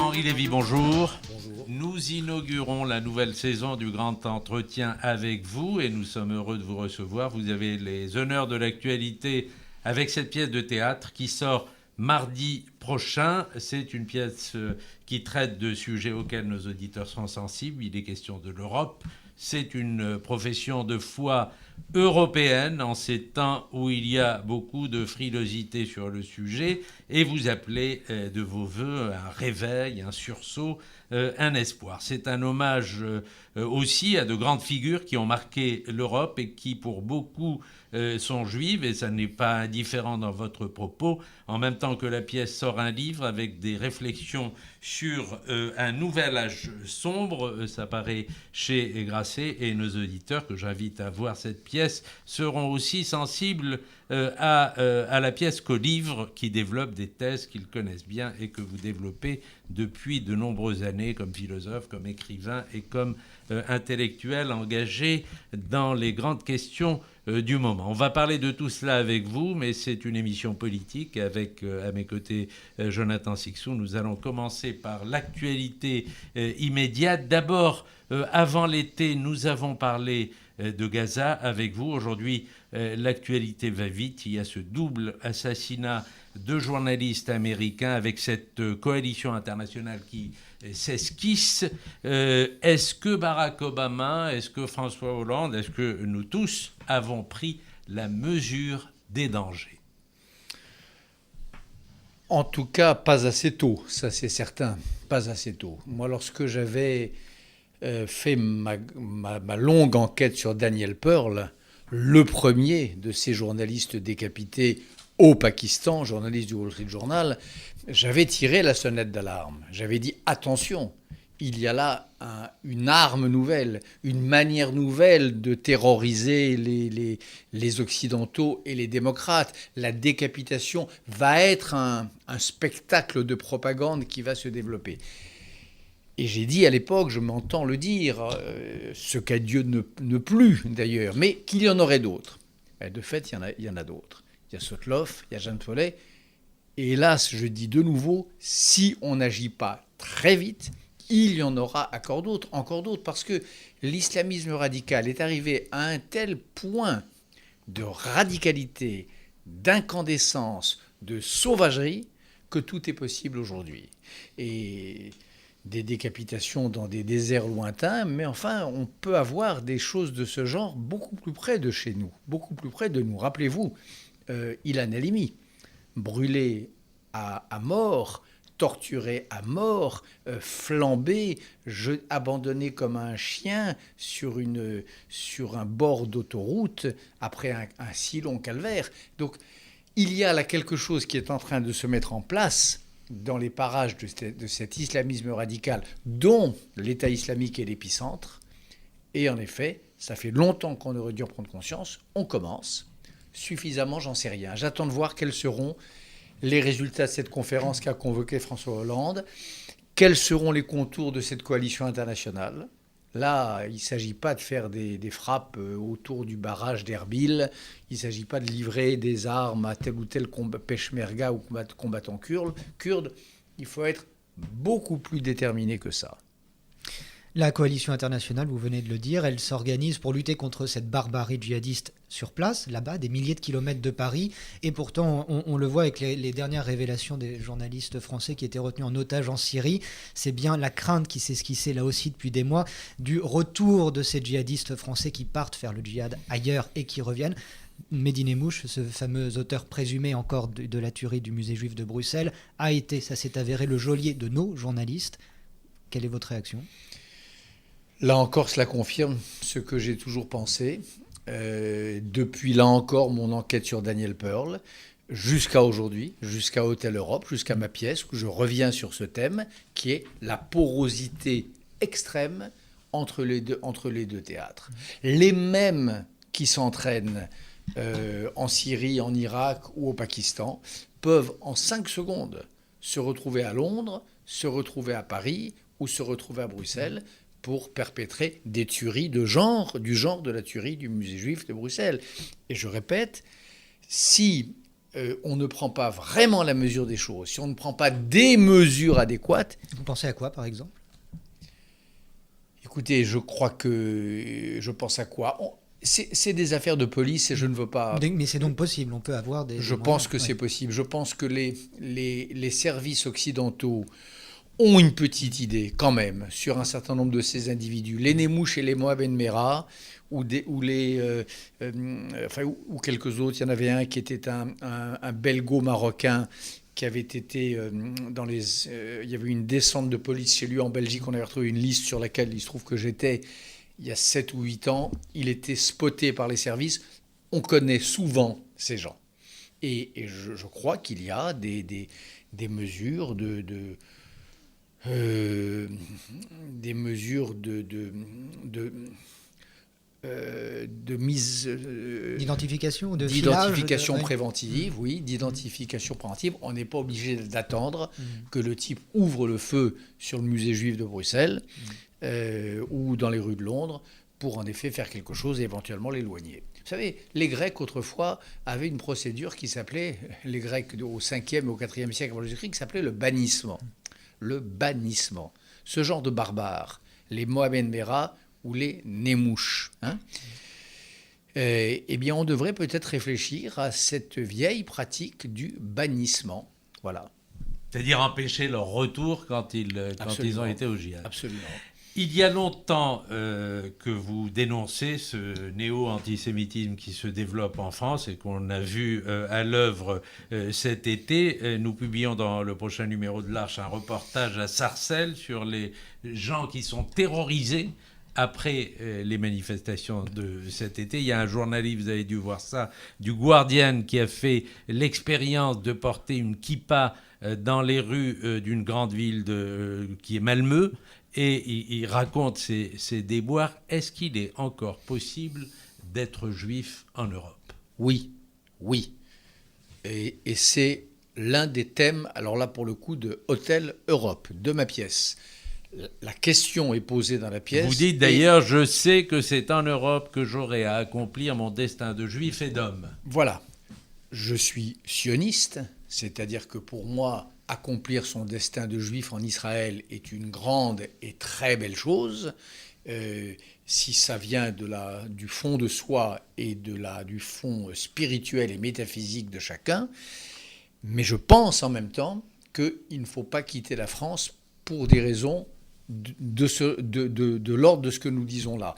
Henri Lévy, bonjour. Bonjour. Nous inaugurons la nouvelle saison du Grand Entretien avec vous et nous sommes heureux de vous recevoir. Vous avez les honneurs de l'actualité avec cette pièce de théâtre qui sort mardi prochain. C'est une pièce qui traite de sujets auxquels nos auditeurs sont sensibles. Il est question de l'Europe. C'est une profession de foi européenne en ces temps où il y a beaucoup de frilosité sur le sujet et vous appelez de vos voeux un réveil, un sursaut, un espoir. C'est un hommage aussi à de grandes figures qui ont marqué l'Europe et qui pour beaucoup sont juives, et ça n'est pas indifférent dans votre propos. En même temps que la pièce sort un livre avec des réflexions sur un nouvel âge sombre, ça paraît chez Grasset, et nos auditeurs que j'invite à voir cette pièce seront aussi sensibles à la pièce qu'au livre qui développe des thèses qu'ils connaissent bien et que vous développez depuis de nombreuses années comme philosophe, comme écrivain et comme intellectuel engagé dans les grandes questions du moment. On va parler de tout cela avec vous, mais c'est une émission politique avec, à mes côtés, Jonathan Sixou. Nous allons commencer par l'actualité immédiate. D'abord, avant l'été, nous avons parlé de Gaza avec vous. Aujourd'hui, l'actualité va vite. Il y a ce double assassinat de journalistes américains avec cette coalition internationale qui s'esquisse. Est-ce que Barack Obama, est-ce que François Hollande, est-ce que nous tous avons pris la mesure des dangers ? En tout cas, pas assez tôt, ça c'est certain, pas assez tôt. Moi, lorsque j'avais fait ma longue enquête sur Daniel Pearl, le premier de ces journalistes décapités au Pakistan, journaliste du Wall Street Journal, j'avais tiré la sonnette d'alarme. J'avais dit attention, il y a là une arme nouvelle, une manière nouvelle de terroriser les Occidentaux et les démocrates. La décapitation va être un spectacle de propagande qui va se développer. Et j'ai dit à l'époque, je m'entends le dire, ce qu'à Dieu ne plut d'ailleurs, mais qu'il y en aurait d'autres. Et de fait, il y en a d'autres. Il y a Sotloff, il y a Jeanne Follet. Et hélas, je dis de nouveau, si on n'agit pas très vite, il y en aura encore d'autres, parce que l'islamisme radical est arrivé à un tel point de radicalité, d'incandescence, de sauvagerie, que tout est possible aujourd'hui. Et des décapitations dans des déserts lointains, mais enfin, on peut avoir des choses de ce genre beaucoup plus près de chez nous, beaucoup plus près de nous. Rappelez-vous, Ilan Halimi, brûlé à mort, torturé à mort, flambé, abandonné comme un chien sur un bord d'autoroute après un si long calvaire. Donc, il y a là quelque chose qui est en train de se mettre en place dans les parages de cet islamisme radical dont l'État islamique est l'épicentre. Et en effet, ça fait longtemps qu'on aurait dû en prendre conscience. On commence. Suffisamment, j'en sais rien. J'attends de voir quels seront les résultats de cette conférence qu'a convoquée François Hollande. Quels seront les contours de cette coalition internationale ? Là, il ne s'agit pas de faire des frappes autour du barrage d'Erbil. Il ne s'agit pas de livrer des armes à tel ou tel peshmerga ou combattant kurde. Il faut être beaucoup plus déterminé que ça. La coalition internationale, vous venez de le dire, elle s'organise pour lutter contre cette barbarie djihadiste sur place, là-bas, des milliers de kilomètres de Paris. Et pourtant, on le voit avec les dernières révélations des journalistes français qui étaient retenus en otage en Syrie. C'est bien la crainte qui s'esquissait là aussi depuis des mois du retour de ces djihadistes français qui partent faire le djihad ailleurs et qui reviennent. Mehdi Nemmouche, ce fameux auteur présumé encore de la tuerie du musée juif de Bruxelles, a été, ça s'est avéré, le geôlier de nos journalistes. Quelle est votre réaction ? Là encore, cela confirme ce que j'ai toujours pensé. Depuis là encore mon enquête sur Daniel Pearl, jusqu'à aujourd'hui, jusqu'à Hôtel Europe, jusqu'à ma pièce, où je reviens sur ce thème, qui est la porosité extrême entre les deux théâtres. Les mêmes qui s'entraînent en Syrie, en Irak ou au Pakistan peuvent en 5 secondes se retrouver à Londres, se retrouver à Paris ou se retrouver à Bruxelles pour perpétrer des tueries du genre de la tuerie du musée juif de Bruxelles. Et je répète, si on ne prend pas vraiment la mesure des choses, si on ne prend pas des mesures adéquates... Vous pensez à quoi, par exemple ? Écoutez, je pense à quoi ? C'est des affaires de police et je ne veux pas... Mais c'est donc possible, on peut avoir des... Je pense que c'est possible. Je pense que les services occidentaux ont une petite idée, quand même, sur un certain nombre de ces individus. Les Nemouches et les Moab Enmera, ou quelques autres. Il y en avait un qui était un belgo-marocain qui avait été il y avait une descente de police chez lui en Belgique. On avait retrouvé une liste sur laquelle il se trouve que j'étais il y a 7 ou 8 ans. Il était spoté par les services. On connaît souvent ces gens. Et je crois qu'il y a des mesures des mesures de mise... d'identification ou de d'identification filage, préventive, oui, d'identification préventive. On n'est pas obligé d'attendre que le type ouvre le feu sur le musée juif de Bruxelles ou dans les rues de Londres pour en effet faire quelque chose et éventuellement l'éloigner. Vous savez, les Grecs autrefois avaient une procédure qui s'appelait, les Grecs au 5e et au 4e siècle avant Jésus-Christ, qui s'appelait le bannissement. Le bannissement. Ce genre de barbares, les Moab Enmera ou les Nemouches. Eh bien, on devrait peut-être réfléchir à cette vieille pratique du bannissement. Voilà. C'est-à-dire empêcher leur retour quand ils ont été au djihad. Absolument. Il y a longtemps que vous dénoncez ce néo-antisémitisme qui se développe en France et qu'on a vu à l'œuvre cet été. Nous publions dans le prochain numéro de l'Arche un reportage à Sarcelles sur les gens qui sont terrorisés après les manifestations de cet été. Il y a un journaliste, vous avez dû voir ça, du Guardian, qui a fait l'expérience de porter une kippa dans les rues d'une grande ville qui est Malmö. Et il raconte ses déboires. Est-ce qu'il est encore possible d'être juif en Europe ? Oui. Et c'est l'un des thèmes, alors là pour le coup, de Hôtel Europe, de ma pièce. La question est posée dans la pièce. Vous dites d'ailleurs, je sais que c'est en Europe que j'aurai à accomplir mon destin de juif et d'homme. Voilà. Je suis sioniste, c'est-à-dire que pour moi, accomplir son destin de juif en Israël est une grande et très belle chose. Si ça vient du fond de soi et du fond spirituel et métaphysique de chacun. Mais je pense en même temps qu'il ne faut pas quitter la France pour des raisons de l'ordre de ce que nous disons là.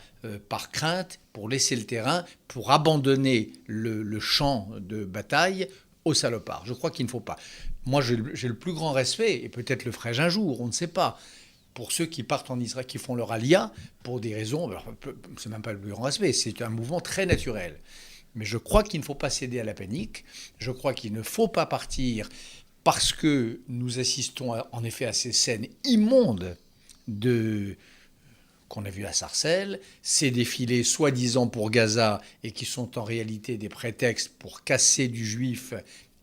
Par crainte, pour laisser le terrain, pour abandonner le champ de bataille aux salopards. Je crois qu'il ne faut pas. Moi, j'ai le plus grand respect, et peut-être le ferai-je un jour, on ne sait pas, pour ceux qui partent en Israël, qui font leur alia, pour des raisons, alors, c'est même pas le plus grand respect, c'est un mouvement très naturel. Mais je crois qu'il ne faut pas céder à la panique, je crois qu'il ne faut pas partir parce que nous assistons en effet à ces scènes immondes qu'on a vues à Sarcelles, ces défilés soi-disant pour Gaza et qui sont en réalité des prétextes pour casser du juif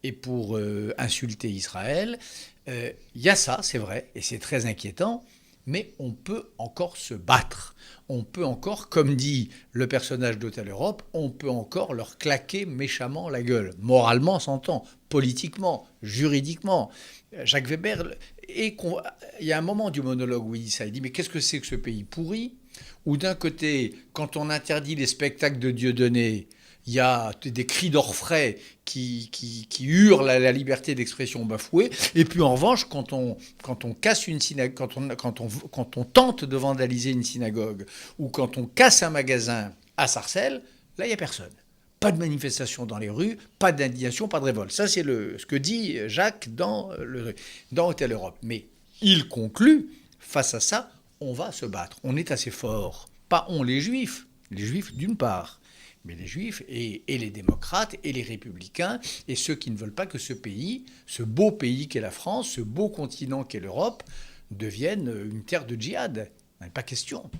et pour insulter Israël. Il y a ça, c'est vrai, et c'est très inquiétant, mais on peut encore se battre. On peut encore, comme dit le personnage d'Hôtel Europe, on peut encore leur claquer méchamment la gueule. Moralement, s'entend, politiquement, juridiquement. Jacques Weber, il y a un moment du monologue où il dit ça, il dit « Mais qu'est-ce que c'est que ce pays pourri ?» Où d'un côté, quand on interdit les spectacles de Dieudonné, il y a des cris d'orfraie qui hurlent à la liberté d'expression bafouée. Et puis en revanche, quand on casse une synagogue, quand on tente de vandaliser une synagogue, ou quand on casse un magasin à Sarcelles, là, il n'y a personne. Pas de manifestation dans les rues, pas d'indignation, pas de révolte. Ça, c'est ce que dit Jacques dans Hôtel Europe. Mais il conclut, face à ça, on va se battre. On est assez fort. Pas on, les Juifs d'une part, mais les Juifs et les démocrates et les républicains et ceux qui ne veulent pas que ce pays, ce beau pays qu'est la France, ce beau continent qu'est l'Europe, devienne une terre de djihad. Il n'est pas question.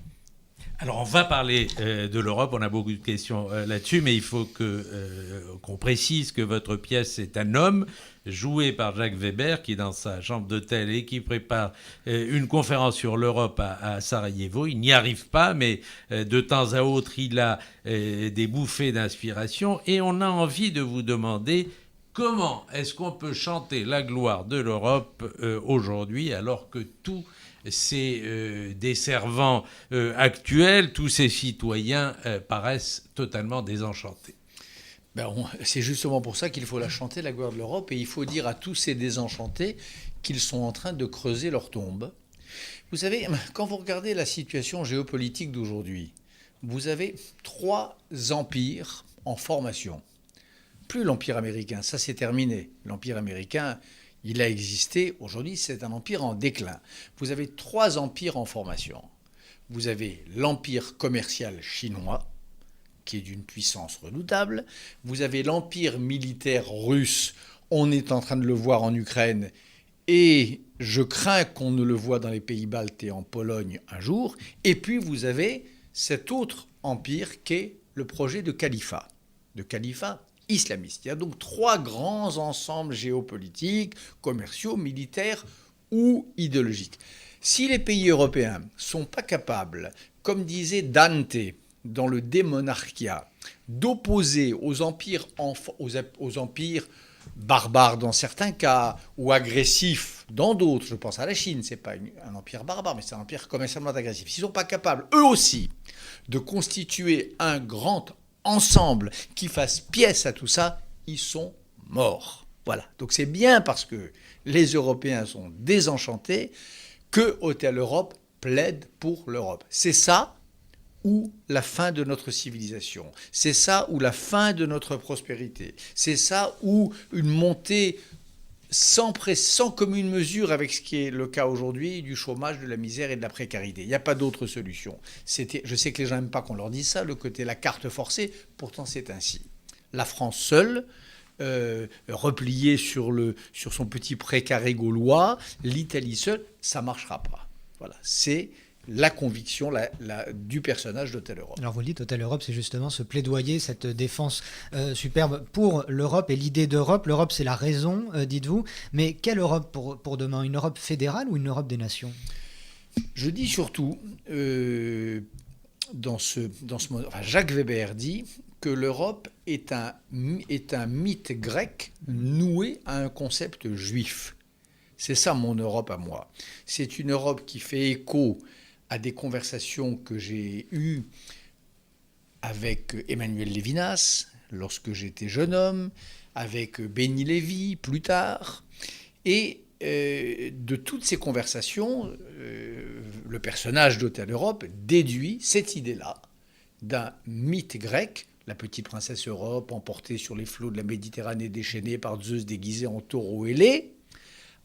Alors, on va parler de l'Europe, on a beaucoup de questions là-dessus, mais il faut qu'on précise que votre pièce est un homme joué par Jacques Weber, qui est dans sa chambre d'hôtel et qui prépare une conférence sur l'Europe à Sarajevo. Il n'y arrive pas, mais de temps à autre, il a des bouffées d'inspiration. Et on a envie de vous demander, Comment est-ce qu'on peut chanter la gloire de l'Europe aujourd'hui alors que tous ces desservants actuels, tous ces citoyens paraissent totalement désenchantés? C'est justement pour ça qu'il faut la chanter, la gloire de l'Europe, et il faut dire à tous ces désenchantés qu'ils sont en train de creuser leur tombe. Vous savez, quand vous regardez la situation géopolitique d'aujourd'hui, vous avez 3 empires en formation. Plus l'empire américain, ça c'est terminé. L'empire américain, il a existé, aujourd'hui c'est un empire en déclin. Vous avez 3 empires en formation. Vous avez l'empire commercial chinois, qui est d'une puissance redoutable. Vous avez l'empire militaire russe, on est en train de le voir en Ukraine, et je crains qu'on ne le voit dans les pays baltes et en Pologne un jour. Et puis vous avez cet autre empire qui est le projet de califat islamiste. Il y a donc 3 grands ensembles géopolitiques, commerciaux, militaires ou idéologiques. Si les pays européens ne sont pas capables, comme disait Dante dans le De Monarchia, d'opposer aux empires barbares dans certains cas, ou agressifs dans d'autres, je pense à la Chine, ce n'est pas un empire barbare, mais c'est un empire commercialement agressif. S'ils ne sont pas capables, eux aussi, de constituer un grand ensemble qui fasse pièce à tout ça, ils sont morts. Voilà. Donc c'est bien parce que les Européens sont désenchantés que Hôtel Europe plaide pour l'Europe. C'est ça ou la fin de notre civilisation. C'est ça ou la fin de notre prospérité. C'est ça ou une montée sans commune mesure avec ce qui est le cas aujourd'hui du chômage, de la misère et de la précarité. Il n'y a pas d'autre solution. Je sais que les gens n'aiment pas qu'on leur dise ça, le côté la carte forcée, pourtant c'est ainsi. La France seule, repliée sur son petit précaré gaulois, l'Italie seule, ça ne marchera pas. Voilà, c'est la conviction du personnage d'Hôtel Europe. Alors vous le dites, Hôtel Europe, c'est justement ce plaidoyer, cette défense superbe pour l'Europe et l'idée d'Europe. L'Europe, c'est la raison, dites-vous. Mais quelle Europe pour demain? Une Europe fédérale ou une Europe des nations? Je dis surtout, Jacques Weber dit que l'Europe est un mythe grec noué à un concept juif. C'est ça mon Europe à moi. C'est une Europe qui fait écho à des conversations que j'ai eues avec Emmanuel Lévinas lorsque j'étais jeune homme, avec Benny Lévy plus tard. Et de toutes ces conversations, le personnage d'Hôtel Europe déduit cette idée-là d'un mythe grec, la petite princesse Europe emportée sur les flots de la Méditerranée déchaînée par Zeus déguisé en taureau ailé,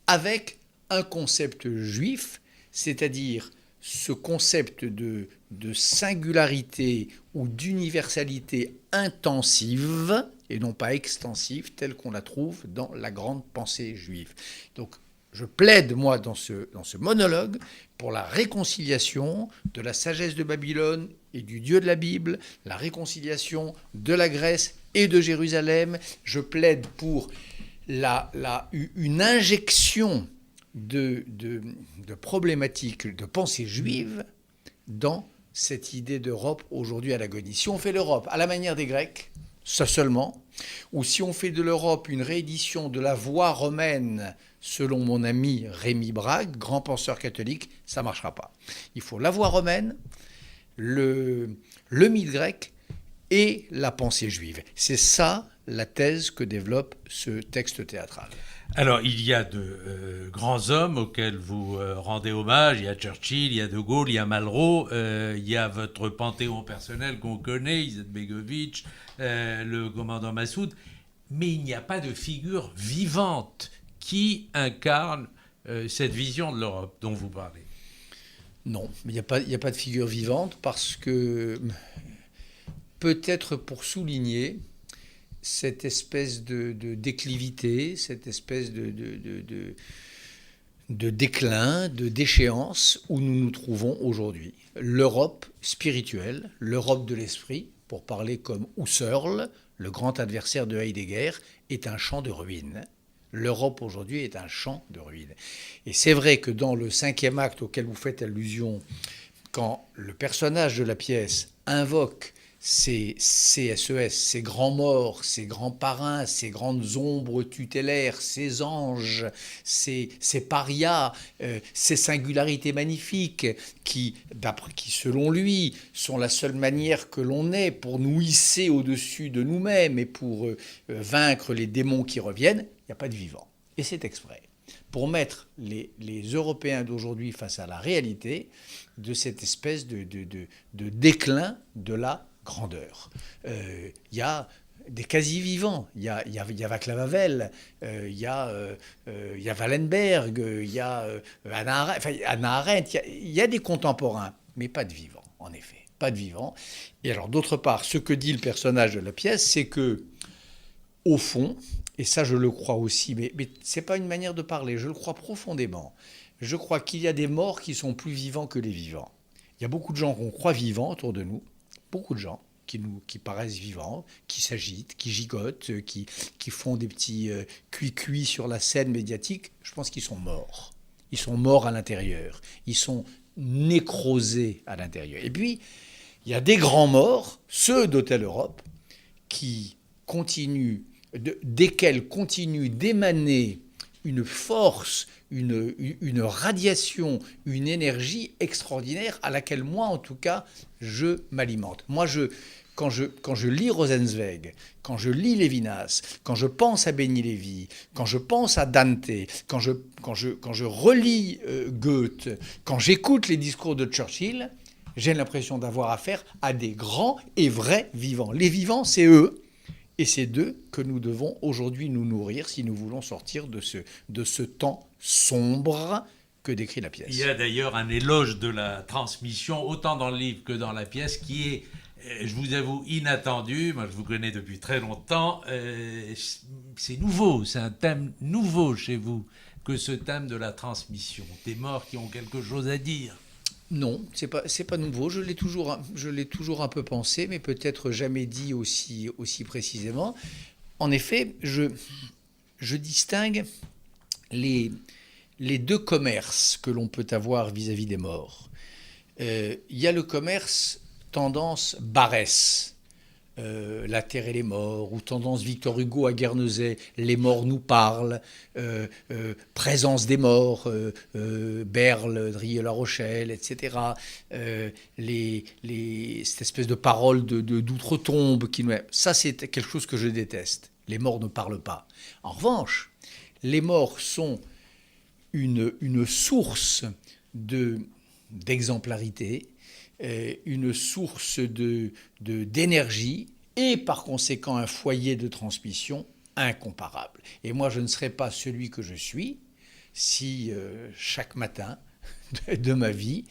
avec un concept juif, c'est-à-dire ce concept de singularité ou d'universalité intensive et non pas extensive, telle qu'on la trouve dans la grande pensée juive. Donc, je plaide, moi, dans ce monologue, pour la réconciliation de la sagesse de Babylone et du Dieu de la Bible, la réconciliation de la Grèce et de Jérusalem. Je plaide pour une injection de problématiques de pensée juive dans cette idée d'Europe aujourd'hui à l'agonie. Si on fait l'Europe à la manière des Grecs, ça seulement, ou si on fait de l'Europe une réédition de la voie romaine, selon mon ami Rémi Brague, grand penseur catholique, ça ne marchera pas. Il faut la voie romaine, le mythe grec et la pensée juive. C'est ça la thèse que développe ce texte théâtral. Alors, il y a de grands hommes auxquels vous rendez hommage. Il y a Churchill, il y a De Gaulle, il y a Malraux, il y a votre panthéon personnel qu'on connaît, Izetbegovic, le commandant Massoud. Mais il n'y a pas de figure vivante qui incarne cette vision de l'Europe dont vous parlez. Non, mais il n'y a pas de figure vivante parce que, peut-être pour souligner cette espèce de déclivité, cette espèce de déclin, de déchéance où nous nous trouvons aujourd'hui. L'Europe spirituelle, l'Europe de l'esprit, pour parler comme Husserl, le grand adversaire de Heidegger, est un champ de ruines. L'Europe aujourd'hui est un champ de ruines. Et c'est vrai que dans le 5e acte auquel vous faites allusion, quand le personnage de la pièce invoque ces CSES, ces grands morts, ces grands parrains, ces grandes ombres tutélaires, ces anges, ces parias, ces singularités magnifiques qui, selon lui, sont la seule manière que l'on ait pour nous hisser au-dessus de nous-mêmes et pour vaincre les démons qui reviennent, il n'y a pas de vivant. Et c'est exprès. Pour mettre les Européens d'aujourd'hui face à la réalité de cette espèce de déclin de la grandeur. Il y a des quasi-vivants. Il y a Václav Havel, il y a Wallenberg, il y a Hannah Arendt. Il y a des contemporains, mais pas de vivants, en effet. Pas de vivants. Et alors, d'autre part, ce que dit le personnage de la pièce, c'est que, au fond, et ça je le crois aussi, mais ce n'est pas une manière de parler, je le crois profondément. Je crois qu'il y a des morts qui sont plus vivants que les vivants. Il y a beaucoup de gens qu'on croit vivants autour de nous, beaucoup de gens qui paraissent vivants, qui s'agitent, qui gigotent, qui font des petits cuits sur la scène médiatique. Je pense qu'ils sont morts. Ils sont morts à l'intérieur. Ils sont nécrosés à l'intérieur. Et puis, il y a des grands morts, ceux d'Hôtel Europe, qui continuent, desquels continue d'émaner une force, une radiation, une énergie extraordinaire à laquelle moi, en tout cas, je m'alimente. Moi, quand je lis Rosenzweig, quand je lis Lévinas, quand je pense à Benny Lévy, quand je pense à Dante, quand je relis Goethe, quand j'écoute les discours de Churchill, j'ai l'impression d'avoir affaire à des grands et vrais vivants. Les vivants, c'est eux. Et c'est d'eux que nous devons aujourd'hui nous nourrir si nous voulons sortir de ce temps sombre que décrit la pièce. Il y a d'ailleurs un éloge de la transmission, autant dans le livre que dans la pièce, qui est, je vous avoue, inattendu. Moi, je vous connais depuis très longtemps. C'est nouveau, c'est un thème nouveau chez vous, que ce thème de la transmission. Des morts qui ont quelque chose à dire. Non, c'est pas nouveau. Je l'ai toujours un peu pensé, mais peut-être jamais dit aussi précisément. En effet, je distingue les deux commerces que l'on peut avoir vis-à-vis des morts. Il y a le commerce tendance Barès, La Terre et les morts, ou tendance Victor Hugo à Guernesey, Les morts nous parlent, Présence des morts, Berle, Drieux-La Rochelle, etc. Cette espèce de parole d'outre-tombe, ça c'est quelque chose que je déteste. Les morts ne parlent pas. En revanche, les morts sont une source d'exemplarité, une source d'énergie et par conséquent un foyer de transmission incomparable. Et moi, je ne serais pas celui que je suis si chaque matin de ma vie,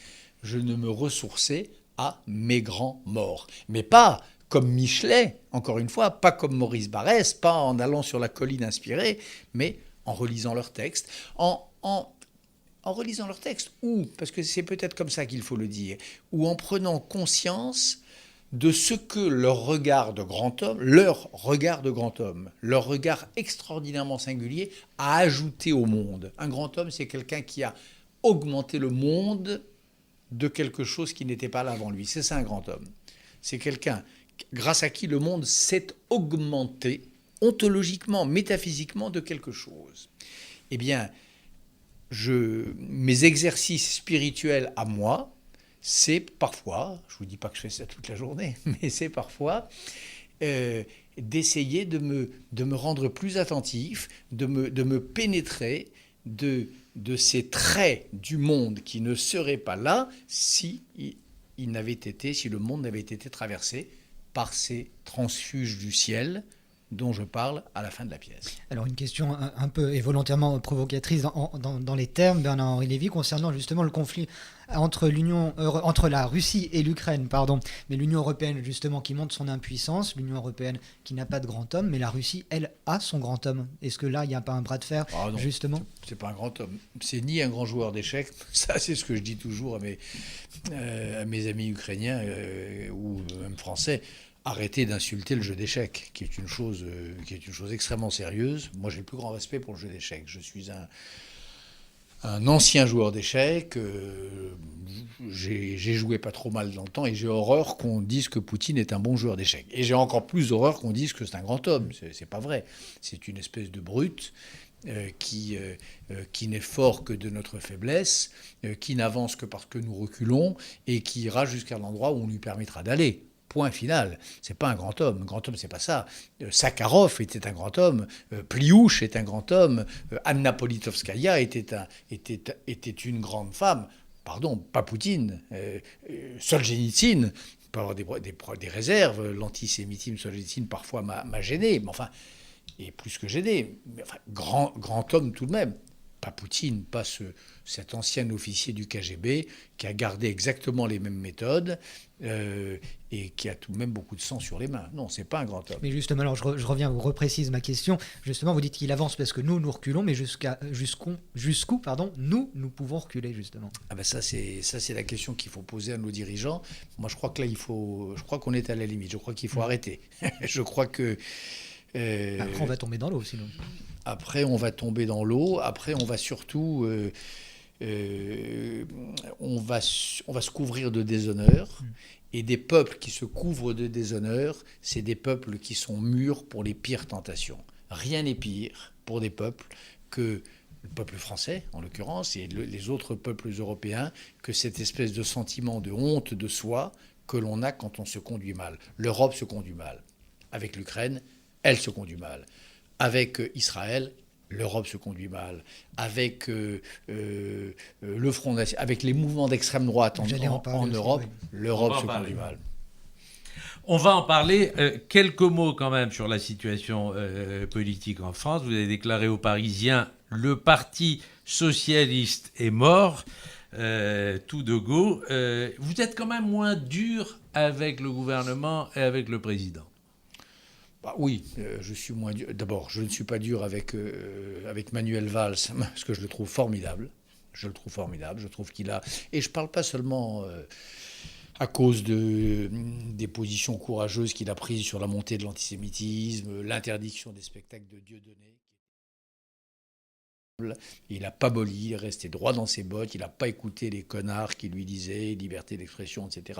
je ne me ressourçais à mes grands morts. Mais pas comme Michelet, encore une fois, pas comme Maurice Barrès, pas en allant sur la colline inspirée, mais en relisant leurs textes, en relisant leurs textes, ou, parce que c'est peut-être comme ça qu'il faut le dire, ou en prenant conscience de ce que leur regard de grand homme, leur regard extraordinairement singulier, a ajouté au monde. Un grand homme, c'est quelqu'un qui a augmenté le monde de quelque chose qui n'était pas là avant lui. C'est ça un grand homme. C'est quelqu'un grâce à qui le monde s'est augmenté ontologiquement, métaphysiquement de quelque chose. Eh bien, mes exercices spirituels à moi, c'est parfois, je ne vous dis pas que je fais ça toute la journée, mais c'est parfois d'essayer de me rendre plus attentif, de me pénétrer de ces traits du monde qui ne seraient pas là si le monde n'avait été traversé par ces transfuges du ciel dont je parle à la fin de la pièce. Alors une question un peu et volontairement provocatrice dans les termes, Bernard-Henri Lévy, concernant justement le conflit entre la Russie et l'Ukraine, mais l'Union européenne justement qui montre son impuissance, l'Union européenne qui n'a pas de grand homme, mais la Russie, elle, a son grand homme. Est-ce que là, il n'y a pas un bras de fer, justement ? C'est pas un grand homme. C'est ni un grand joueur d'échecs, ça c'est ce que je dis toujours à mes amis ukrainiens ou même français. Arrêtez d'insulter le jeu d'échecs, qui est une chose extrêmement sérieuse. Moi, j'ai le plus grand respect pour le jeu d'échecs. Je suis un ancien joueur d'échecs. j'ai joué pas trop mal dans le temps et j'ai horreur qu'on dise que Poutine est un bon joueur d'échecs. Et j'ai encore plus horreur qu'on dise que c'est un grand homme. C'est pas vrai. C'est une espèce de brute qui n'est fort que de notre faiblesse, qui n'avance que parce que nous reculons et qui ira jusqu'à l'endroit où on lui permettra d'aller. Point final. C'est pas un grand homme. Un grand homme, c'est pas ça. Sakharov était un grand homme. Pliouche est un grand homme. Anna Politkovskaya était une grande femme. Pardon, pas Poutine. Solzhenitsyn peut avoir des réserves. L'antisémitisme Solzhenitsyn parfois m'a gêné. Mais enfin, et plus que gêné. Mais enfin, grand homme tout de même. Pas Poutine, pas cet ancien officier du KGB qui a gardé exactement les mêmes méthodes et qui a tout de même beaucoup de sang sur les mains. Non, c'est pas un grand homme. Mais justement, alors je reviens, vous reprécise ma question. Justement, vous dites qu'il avance parce que nous reculons, mais jusqu'où nous pouvons reculer, justement. Ah ben ça, c'est la question qu'il faut poser à nos dirigeants. Moi, je crois que là, je crois qu'on est à la limite. Je crois qu'il faut arrêter. Je crois que... Après, on va tomber dans l'eau, sinon. Après, on va tomber dans l'eau. Après, on va surtout... on va se couvrir de déshonneur. Et des peuples qui se couvrent de déshonneur, c'est des peuples qui sont mûrs pour les pires tentations. Rien n'est pire pour des peuples que le peuple français, en l'occurrence, et les autres peuples européens, que cette espèce de sentiment de honte de soi que l'on a quand on se conduit mal. L'Europe se conduit mal. Avec l'Ukraine, elle se conduit mal. Avec Israël, l'Europe se conduit mal. Avec le Front National, avec les mouvements d'extrême droite en Europe, oui. L'Europe se conduit mal. On va en parler. Quelques mots quand même sur la situation politique en France. Vous avez déclaré aux Parisiens « Le Parti socialiste est mort ». Tout de go. Vous êtes quand même moins dur avec le gouvernement et avec le président. Bah oui, je suis moins dur. D'abord, je ne suis pas dur avec Manuel Valls, parce que je le trouve formidable. Je trouve qu'il a... Et je ne parle pas seulement à cause des positions courageuses qu'il a prises sur la montée de l'antisémitisme, l'interdiction des spectacles de Dieudonné. Il n'a pas boli, il est resté droit dans ses bottes, il n'a pas écouté les connards qui lui disaient liberté d'expression, etc.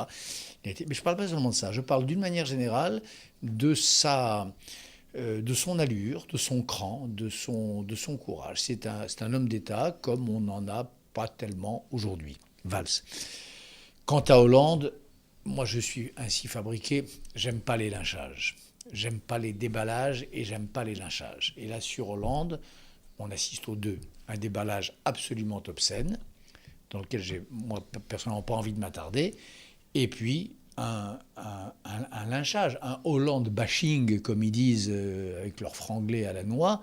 Mais je ne parle pas seulement de ça, je parle d'une manière générale de son allure, de son cran, de son courage. C'est un homme d'État comme on n'en a pas tellement aujourd'hui, Valls. Quant à Hollande, moi je suis ainsi fabriqué, j'aime pas les lynchages, j'aime pas les déballages et j'aime pas les lynchages. Et là sur Hollande, on assiste aux deux. Un déballage absolument obscène, dans lequel j'ai, moi, personnellement, pas envie de m'attarder, et puis un lynchage, un Hollande bashing, comme ils disent, avec leur franglais à la noix,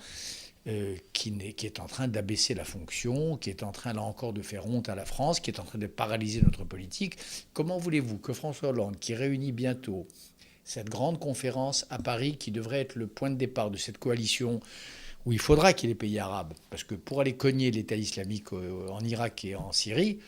qui est en train d'abaisser la fonction, qui est en train, là encore, de faire honte à la France, qui est en train de paralyser notre politique. Comment voulez-vous que François Hollande, qui réunit bientôt cette grande conférence à Paris, qui devrait être le point de départ de cette coalition, où il faudra qu'il y ait les pays arabes, parce que pour aller cogner l'État islamique en Irak et en Syrie,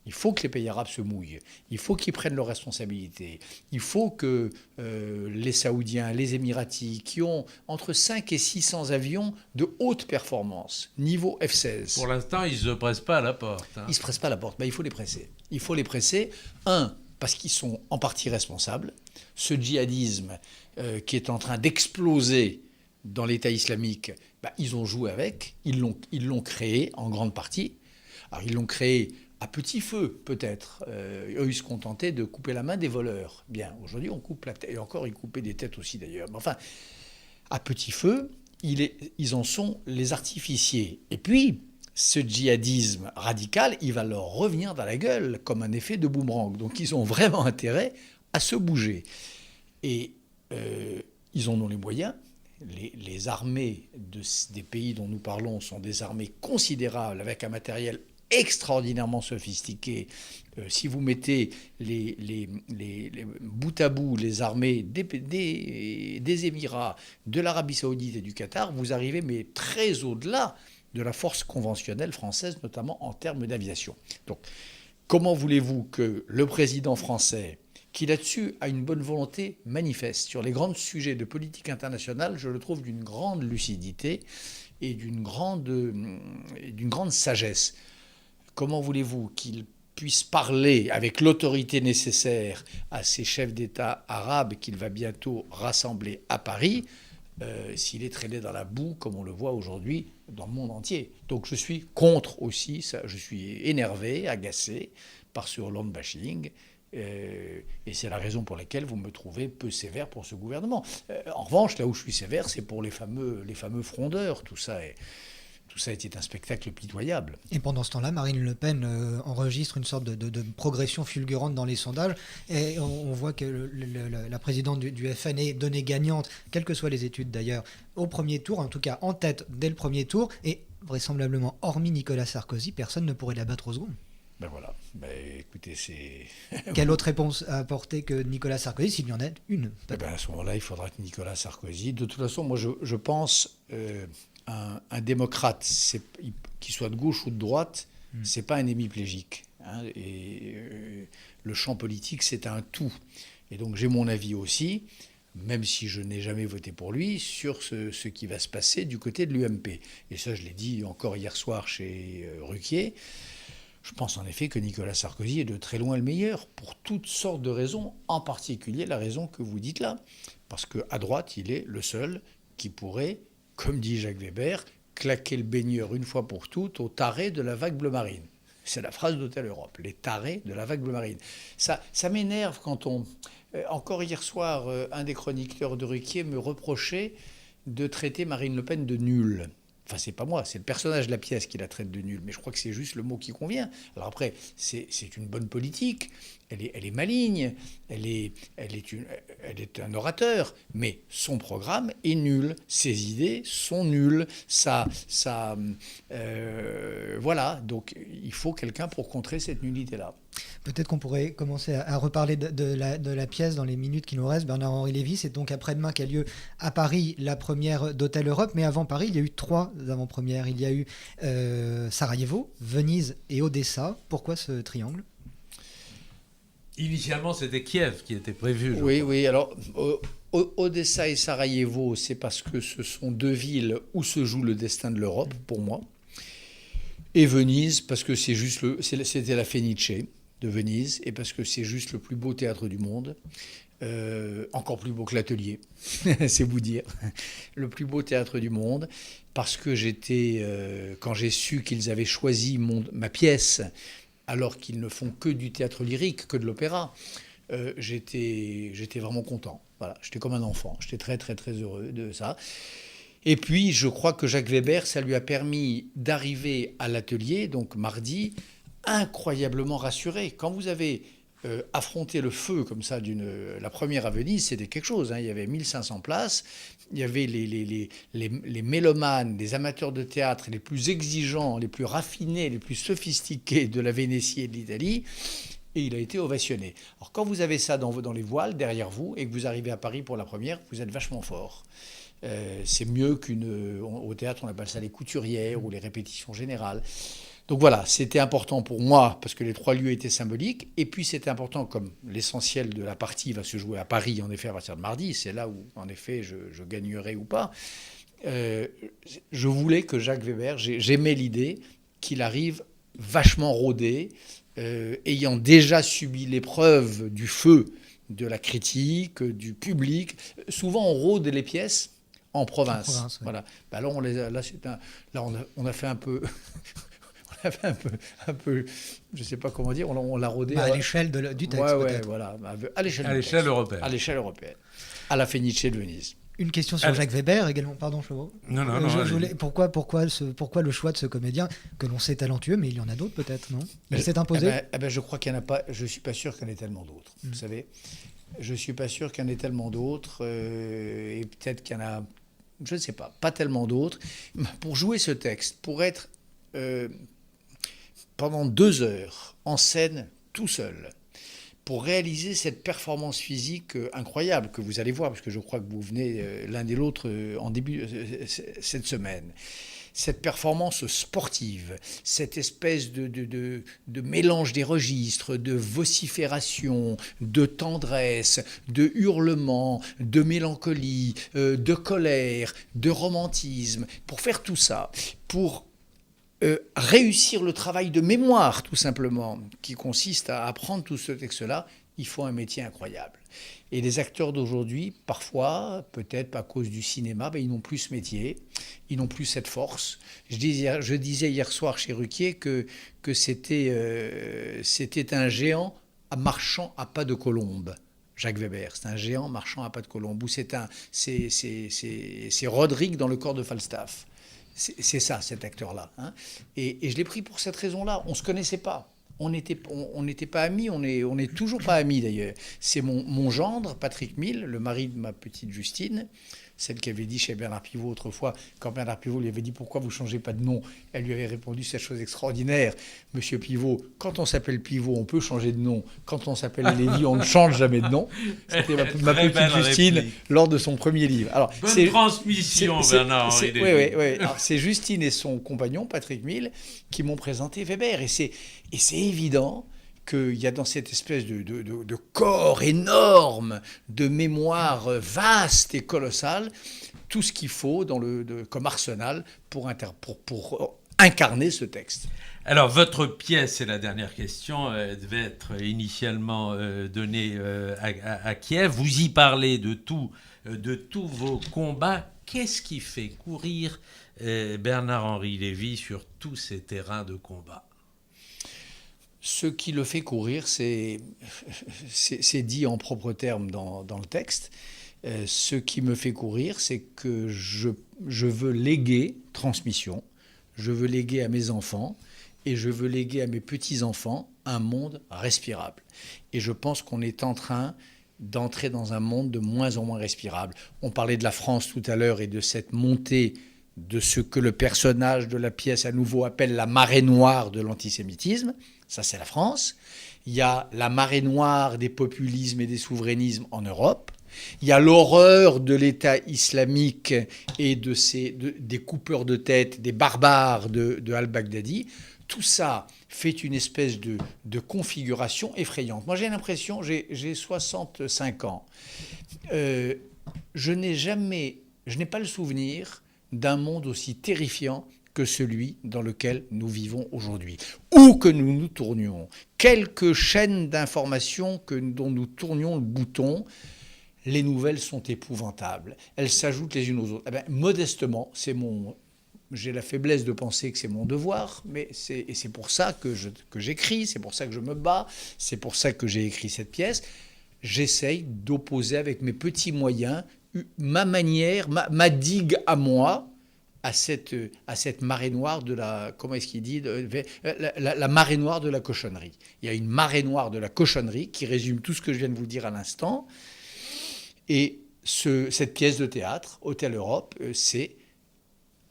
il faut que les pays arabes se mouillent, il faut qu'ils prennent leurs responsabilités, il faut que les Saoudiens, les Émiratis, qui ont entre 5 et 600 avions de haute performance, niveau F-16... Pour l'instant, ils ne se pressent pas à la porte. Ils ne se pressent pas à la porte, mais il faut les presser. Il faut les presser, parce qu'ils sont en partie responsables. Ce djihadisme qui est en train d'exploser dans l'État islamique, ils ont joué avec, ils l'ont créé en grande partie. Alors ils l'ont créé à petit feu, peut-être. Eux, ils se contentaient de couper la main des voleurs. Bien, aujourd'hui, on coupe la tête. Et encore, ils coupaient des têtes aussi, d'ailleurs. Mais enfin, à petit feu, ils en sont les artificiers. Et puis, ce djihadisme radical, il va leur revenir dans la gueule comme un effet de boomerang. Donc, ils ont vraiment intérêt à se bouger. Et ils en ont les moyens. Les armées des pays dont nous parlons sont des armées considérables, avec un matériel extraordinairement sophistiqué. Si vous mettez les bout à bout les armées des Émirats, de l'Arabie Saoudite et du Qatar, vous arrivez mais très au-delà de la force conventionnelle française, notamment en termes d'aviation. Donc, comment voulez-vous que le président français, qui là-dessus a une bonne volonté manifeste. Sur les grands sujets de politique internationale, je le trouve d'une grande lucidité et d'une grande sagesse. Comment voulez-vous qu'il puisse parler avec l'autorité nécessaire à ces chefs d'État arabes qu'il va bientôt rassembler à Paris, s'il est traîné dans la boue, comme on le voit aujourd'hui dans le monde entier. Donc je suis contre aussi, ça, je suis énervé, agacé par ce Hollande bashing, et c'est la raison pour laquelle vous me trouvez peu sévère pour ce gouvernement. En revanche, là où je suis sévère, c'est pour les fameux frondeurs. Tout ça était un spectacle pitoyable. Et pendant ce temps-là, Marine Le Pen enregistre une sorte de progression fulgurante dans les sondages. Et on voit que la présidente du FN est donnée gagnante, quelles que soient les études d'ailleurs, au premier tour, en tout cas en tête dès le premier tour. Et vraisemblablement, hormis Nicolas Sarkozy, personne ne pourrait la battre au second. Ben voilà. Écoutez, c'est... Quelle autre réponse à apporter que Nicolas Sarkozy, s'il y en a une à ce moment-là, il faudra que Nicolas Sarkozy... De toute façon, moi, je pense... un démocrate, qu'il soit de gauche ou de droite, c'est pas un hémiplégique. Hein, le champ politique, c'est un tout. Et donc j'ai mon avis aussi, même si je n'ai jamais voté pour lui, sur ce qui va se passer du côté de l'UMP. Et ça, je l'ai dit encore hier soir chez Ruquier. Je pense en effet que Nicolas Sarkozy est de très loin le meilleur, pour toutes sortes de raisons, en particulier la raison que vous dites là. Parce qu'à droite, il est le seul qui pourrait, comme dit Jacques Weber, claquer le baigneur une fois pour toutes aux tarés de la vague bleu marine. C'est la phrase d'Hôtel Europe, les tarés de la vague bleu marine. Ça m'énerve quand on... Encore hier soir, un des chroniqueurs de Ruquier me reprochait de traiter Marine Le Pen de nulle. Enfin, c'est pas moi, c'est le personnage de la pièce qui la traite de nulle. Mais je crois que c'est juste le mot qui convient. Alors après, c'est une bonne politique. Elle est maligne. Elle est un orateur. Mais son programme est nul. Ses idées sont nulles. Voilà. Donc, il faut quelqu'un pour contrer cette nullité-là. Peut-être qu'on pourrait commencer à reparler de la pièce dans les minutes qui nous restent. Bernard-Henri Lévy, c'est donc après-demain qu'a lieu à Paris la première d'Hôtel Europe. Mais avant Paris, il y a eu 3 avant-premières. Il y a eu Sarajevo, Venise et Odessa. Pourquoi ce triangle ? Initialement, c'était Kiev qui était prévu. Oui. Alors, Odessa et Sarajevo, c'est parce que ce sont 2 villes où se joue le destin de l'Europe, pour moi. Et Venise, parce que c'était la Fenice de Venise, et parce que c'est juste le plus beau théâtre du monde, encore plus beau que l'Atelier, c'est vous dire, le plus beau théâtre du monde, parce que quand j'ai su qu'ils avaient choisi ma pièce, alors qu'ils ne font que du théâtre lyrique, que de l'opéra, j'étais vraiment content. Voilà, j'étais comme un enfant, j'étais très très très heureux de ça. Et puis, je crois que Jacques Weber, ça lui a permis d'arriver à l'Atelier, donc mardi, incroyablement rassuré. Quand vous avez affronté le feu comme ça, la première à Venise, c'était quelque chose. Hein. Il y avait 1500 places, il y avait les mélomanes, les amateurs de théâtre les plus exigeants, les plus raffinés, les plus sophistiqués de la Vénétie et de l'Italie, et il a été ovationné. Alors quand vous avez ça dans les voiles, derrière vous, et que vous arrivez à Paris pour la première, vous êtes vachement fort. C'est mieux au théâtre, on appelle ça les couturières ou les répétitions générales. Donc voilà, c'était important pour moi parce que les 3 lieux étaient symboliques. Et puis c'était important, comme l'essentiel de la partie va se jouer à Paris, en effet, à partir de mardi. C'est là où, en effet, je gagnerai ou pas. Je voulais que Jacques Weber, j'aimais l'idée qu'il arrive vachement rodé, ayant déjà subi l'épreuve du feu de la critique, du public. Souvent, on rôde les pièces en province. Oui. Voilà. Là, on a fait un peu... un peu, je ne sais pas comment dire, on l'a rodé. À l'échelle du texte, peut-être. Voilà, à l'échelle européenne. À l'échelle européenne. À la Fenice de Venise. Une question sur Jacques Weber également. Pardon, Chevreau. Non. Pourquoi le choix de ce comédien, que l'on sait talentueux, mais il y en a d'autres peut-être, non ? Il s'est imposé ? Je crois qu'il n'y en a pas. Je ne suis pas sûr qu'il y en ait tellement d'autres. Vous savez, je ne suis pas sûr qu'il y en ait tellement d'autres. Et peut-être qu'il y en a, je ne sais pas tellement d'autres. Pour jouer ce texte, pour être... pendant 2 heures, en scène, tout seul, pour réaliser cette performance physique incroyable que vous allez voir, parce que je crois que vous venez l'un et l'autre en début cette semaine. Cette performance sportive, cette espèce de mélange des registres, de vocifération, de tendresse, de hurlement, de mélancolie, de colère, de romantisme, pour faire tout ça, pour réussir le travail de mémoire, tout simplement, qui consiste à apprendre tout ce texte-là, il faut un métier incroyable. Et les acteurs d'aujourd'hui, parfois, peut-être à cause du cinéma, ils n'ont plus ce métier, ils n'ont plus cette force. Je disais hier soir chez Ruquier que c'était un géant marchant à pas de colombe. Jacques Weber, c'est un géant marchant à pas de colombe. Ou c'est Roderick dans Le corps de Falstaff. C'est ça, cet acteur-là. Hein. Et je l'ai pris pour cette raison-là. On ne se connaissait pas. On n'était pas amis, on est toujours pas amis d'ailleurs. C'est mon gendre, Patrick Mille, le mari de ma petite Justine, celle qui avait dit chez Bernard Pivot autrefois, quand Bernard Pivot lui avait dit pourquoi vous ne changez pas de nom, elle lui avait répondu cette chose extraordinaire. Monsieur Pivot, quand on s'appelle Pivot, on peut changer de nom. Quand on s'appelle Lévy, on ne change jamais de nom. C'était ma petite Justine réplique. Lors de son premier livre. Alors, bonne transmission, Bernard-Henri Lévy. Oui. Alors, c'est Justine et son compagnon, Patrick Mille, qui m'ont présenté Weber. Et c'est évident qu'il y a dans cette espèce de corps énorme, de mémoire vaste et colossale, tout ce qu'il faut comme arsenal pour incarner ce texte. Alors, votre pièce, c'est la dernière question, devait être initialement donnée à Kiev. Vous y parlez de tous vos combats. Qu'est-ce qui fait courir Bernard-Henri Lévy sur tous ces terrains de combat ? Ce qui le fait courir, c'est dit en propres termes dans le texte. Ce qui me fait courir, c'est que je veux léguer, transmission, je veux léguer à mes enfants et je veux léguer à mes petits-enfants un monde respirable. Et je pense qu'on est en train d'entrer dans un monde de moins en moins respirable. On parlait de la France tout à l'heure et de cette montée de ce que le personnage de la pièce à nouveau appelle la marée noire de l'antisémitisme. Ça, c'est la France. Il y a la marée noire des populismes et des souverainismes en Europe. Il y a l'horreur de l'État islamique et des coupeurs de tête, des barbares de al-Baghdadi. Tout ça fait une espèce de configuration effrayante. Moi, j'ai l'impression, j'ai 65 ans. Je n'ai pas le souvenir d'un monde aussi terrifiant que celui dans lequel nous vivons aujourd'hui. Où que nous nous tournions, quelques chaînes d'information dont nous tournions le bouton, les nouvelles sont épouvantables. Elles s'ajoutent les unes aux autres. Modestement, j'ai la faiblesse de penser que c'est mon devoir, mais c'est pour ça que j'écris, c'est pour ça que je me bats, c'est pour ça que j'ai écrit cette pièce. J'essaye d'opposer avec mes petits moyens ma manière, ma digue à moi, à cette marée noire de la... Comment est-ce qu'il dit la marée noire de la cochonnerie. Il y a une marée noire de la cochonnerie qui résume tout ce que je viens de vous dire à l'instant. Et cette pièce de théâtre, Hôtel Europe, c'est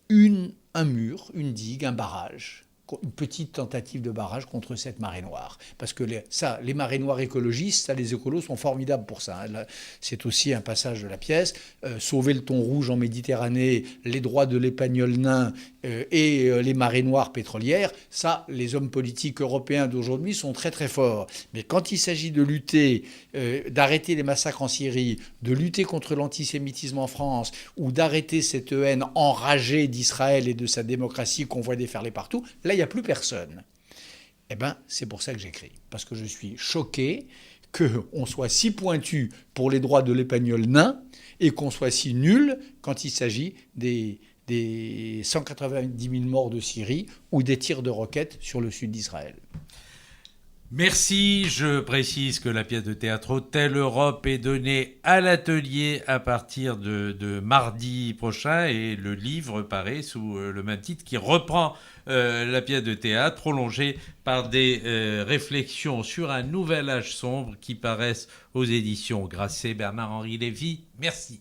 un mur, une digue, un barrage, une petite tentative de barrage contre cette marée noire. Parce que les marées noires écologistes, les écolos sont formidables pour ça. Hein. C'est aussi un passage de la pièce. Sauver le thon rouge en Méditerranée, les droits de l'épagnol nain et les marées noires pétrolières, ça, les hommes politiques européens d'aujourd'hui sont très très forts. Mais quand il s'agit de lutter, d'arrêter les massacres en Syrie, de lutter contre l'antisémitisme en France, ou d'arrêter cette haine enragée d'Israël et de sa démocratie qu'on voit déferler partout, là, il n'y a plus personne. C'est pour ça que j'écris. Parce que je suis choqué qu'on soit si pointu pour les droits de l'épagnol nain et qu'on soit si nul quand il s'agit des 190 000 morts de Syrie ou des tirs de roquettes sur le sud d'Israël. Merci. Je précise que la pièce de théâtre Hôtel Europe est donnée à l'atelier à partir de mardi prochain et le livre paraît sous le même titre qui reprend la pièce de théâtre prolongée par des réflexions sur un nouvel âge sombre qui paraissent aux éditions Grasset. Bernard-Henri Lévy, merci.